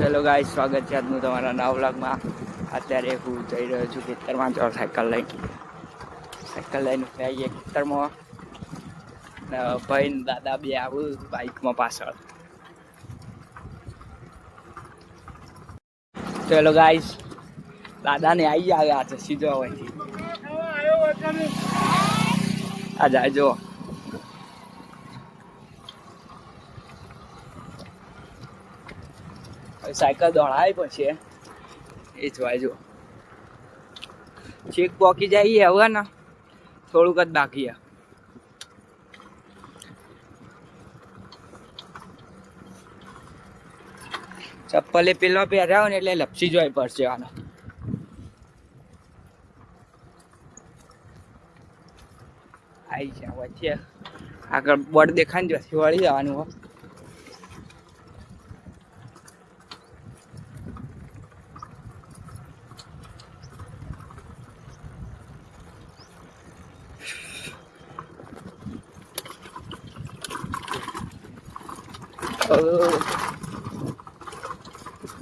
Hello guys, સ્વાગત છે આજનું તમારા નવા વ્લોગમાં. અત્યારે હું જઈ રહ્યો છું ખેતરમાં. જો સાયકલ લઈને આવીએ ખેતરમાં. ભાઈ ને દાદા બે આવું બાઇકમાં પાછળ. તો હેલો ગાઈસ, દાદાને આવી આવ્યા છે સીધો હોયથી. આ જાય જો સાયકલ દોડાવી પછી એ જોવાય. જો ચેક પોકી જઈએ હવે ને, થોડુંક જ બાકી. ચપ્પલે પેલો પહેર્યા ને એટલે લપસી જોઈ પડશે આનો. આવી છે વચ્ચે આગળ બોર્ડ દેખાય ને ત્યાંથી વળી જવાનું.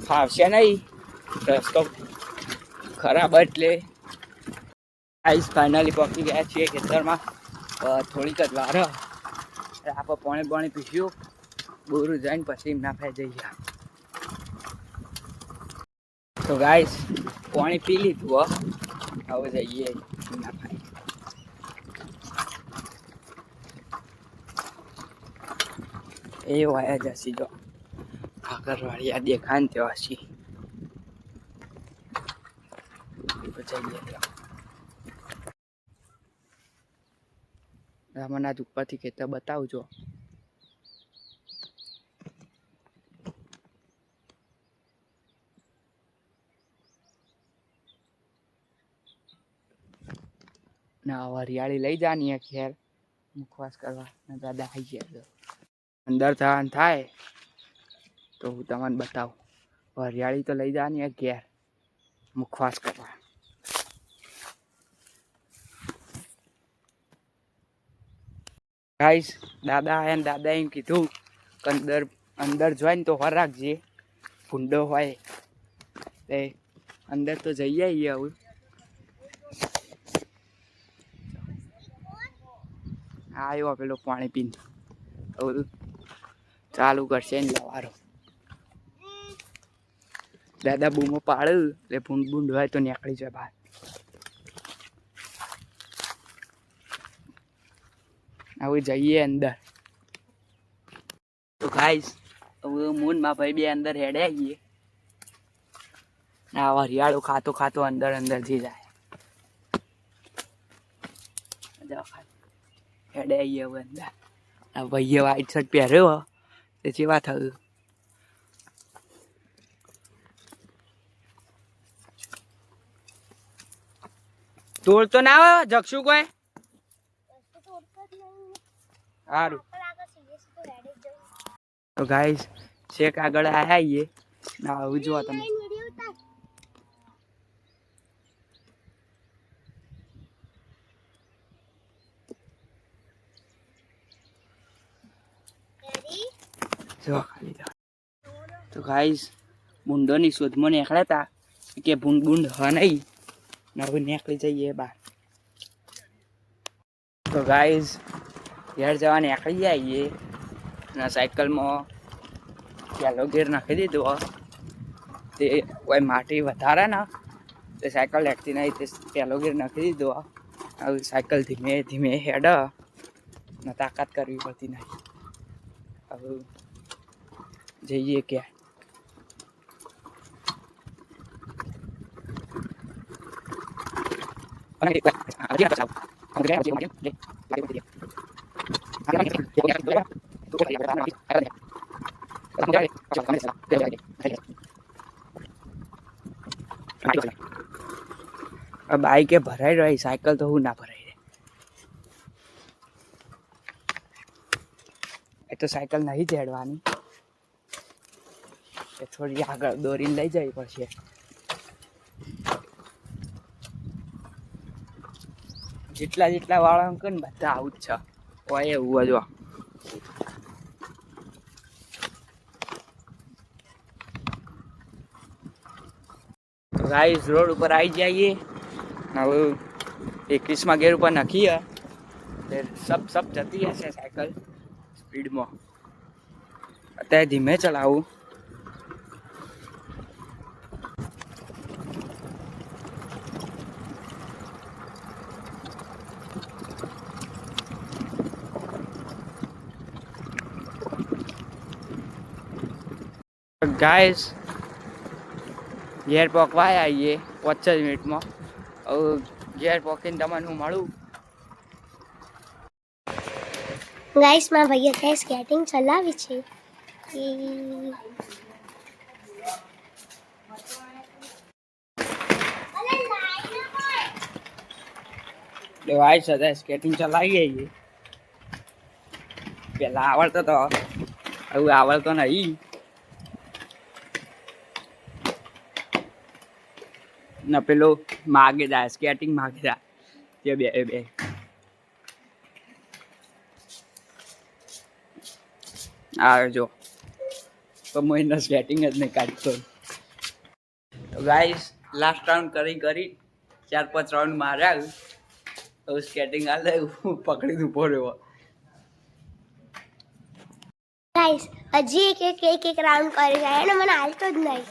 ફાવશે નહીં, રસ્તો ખરાબ એટલે આઈસ ફાઇનલી પહોંચી ગયા છીએ ખેતરમાં. થોડીક જ વાર આપણે પાણી પીશું, બોરું જઈને પછી ના ફાઈ જઈએ. તો ગાઈસ પાણી પી લીધું, હવે જઈએ ના ફાઈ. એ વાયા જશી જો આગળવાળી આ દેખાય ને ત્યાં હસી જઈએ. મને આજ ઉપરથી ખેતર બતાવજો. ના હરિયાળી લઈ જાની ખેર મુખવાસ કરવા. દાદા આવી ગયા અંદર થવાનું થાય તો હું તમને બતાવું. હરિયાળી તો લઈ જવાની ઘેર મુખવાસ કરવા. ગાઈસ દાદા આયા ને દાદા એમ કીધું કે અંદર જોઈને તો હોર રાખજે, ભૂંડો હોય તે અંદર તો જઈ આવીએ. હવે આવ્યો પેલો પાણી પીને, હવે ચાલુ કરશે ને લવારો. દાદા બૂમો પાડ્યું એટલે ભૂંડ હોય તો નીકળી જાય બહાર. હવે જઈએ અંદર. તો ગાઈસ હવે મૂન માં ભાઈ બે અંદર હેડે આવીએ. આ હરિયાળો ખાતો અંદરથી જાય. હેડે આવીએ હવે અંદર. આ ભાઈએ વ્હાઈટ શર્ટ પહેર્યો તે જેવા થયું. તોડ તો ના આવે જગશું કોઈ સારું. તો ગાઈસ શેક આગળ આવીએ ના આવું જો તમે. તો ગાઈસ ભૂંડોની શોધમાં નીકળ્યા હતા કે ભૂંડ હ નહીં ને હવે નીકળી જઈએ બહાર. તો ગાઈસ ઘેર જવા નીકળી જઈએ અને સાયકલમાં પહેલો ગેર નાખી દીધો. તે કોઈ માટી વધારે ને તે સાયકલ લેખતી નહીં, તે પહેલો ગેર નાખી દીધો. હવે સાયકલ ધીમે ધીમે હેડ ને તાકાત કરવી પડતી નહીં. હવે જઈએ ક્યાં. બાઈકે ભરાઈ રહી, સાયકલ તો હું ના ભરાઈ રહી. એ તો સાયકલ નહીં ચડવાની, એ થોડી આગળ દોરીને લઈ જવી પડશે. જેટલા વાળા અંક ને બધા આવું જ છે. હોય એવું જો ગાઈસ રોડ ઉપર આવી જઈએ હવે 21માં ગેર ઉપર નાખીએ સબ જતી હશે સાયકલ સ્પીડમાં અત્યારે ધીમે ચલાવું ગાઈસ ઘેર પકવાય આવીએ 5 મિનિટમાં હવે ઘેર પકીને તમને હું મળું ગાઈસ માં ભૈया ત્યાં સ્કેટિંગ ચલાવી છે ગાઈસ અત્યારે સ્કેટિંગ ચલાવીએ છીએ પેલા આવડતો તો હવે આવડતો નહીં ના પેલો માગે જાય સ્કેટિંગ માગે જાય તે બે આવે જો તો મહિના સ્કેટિંગ જ નહીં કાઢતો તો ગાઈસ લાસ્ટ રાઉન્ડ કરી 4-5 રાઉન્ડ માર્યા હવે સ્કેટિંગ હાલે હું પકડીને ઊભો રહ્યો ગાઈસ હજી એક રાઉન્ડ કરી જાય અને મને હાલતો જ નહીં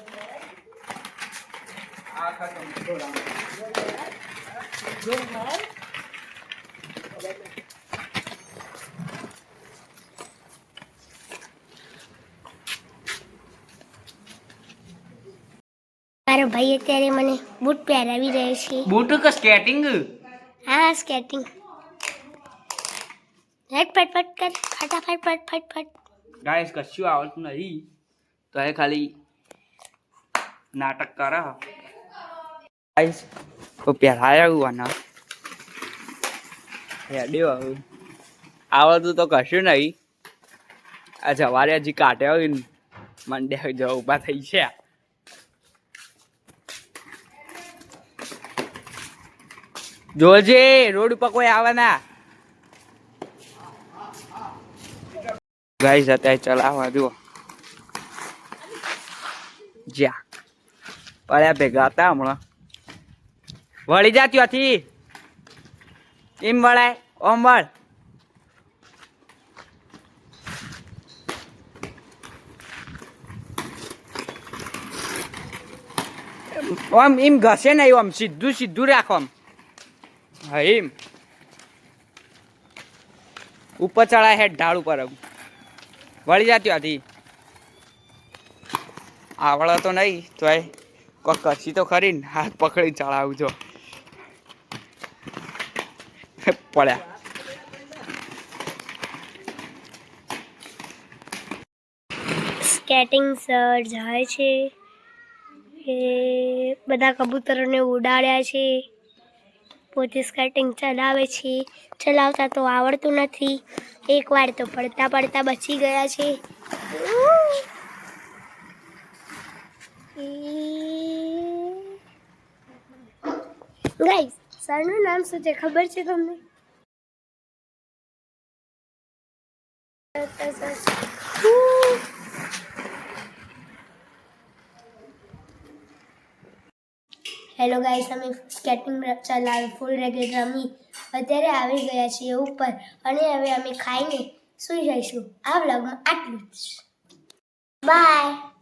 મારો ભાઈ અત્યારે મને બૂટ પહેરાવી રહ્યો છે બૂટ કે સ્કેટિંગ હા સ્કેટિંગ ફટ કર ફટાફટ ફટ ગાઈસ કશું આવડતું નહીં તો એ ખાલી નાટક કરે ગાઈસ તો પહેરાયા આના હેડ્યો હવે આવડતું તો કશું નહીં આ જવારે હજી કાઢ્યા હોય ને મંડે જો ઊભા થઈ છે જોજે રોડ ઉપર કોઈ આવે ના ગાઈસ અત્યારે ચલાવવા જુઓ જ્યાં પડ્યા ભેગા હતા હમણાં વળી જા ત્યાંથી એમ વળાય ઓમ વળ ઓમ એમ ઘસે નહીં ઓમ સીધું રાખો આમ હા એમ ઉપર ચડાય હે ઢાળ ઉપર વળી જા ત્યાંથી આવડે તો નહીં તો કોઈ કશી તો ખરી ને હાથ પકડી ચડાવું છો પડ્યા સ્કેટિંગ સર જાય છે એ બધા કબૂતરોને ઉડાડ્યા છે પોતે સ્કેટિંગ ચલાવે છે ચલાવતા તો આવડતું નથી એકવાર તો પડતા બચી ગયા છે ગાઈસ સરનું નામ શું છે ખબર છે તમને હેલો ગાઈસ અમે સ્કેટિંગ ચલાવી ફૂલ રેકેટ રમી અત્યારે આવી ગયા છીએ ઉપર અને હવે અમે ખાઈને સૂઈ જઈશું આ વ્લોગમાં આટલું જ બાય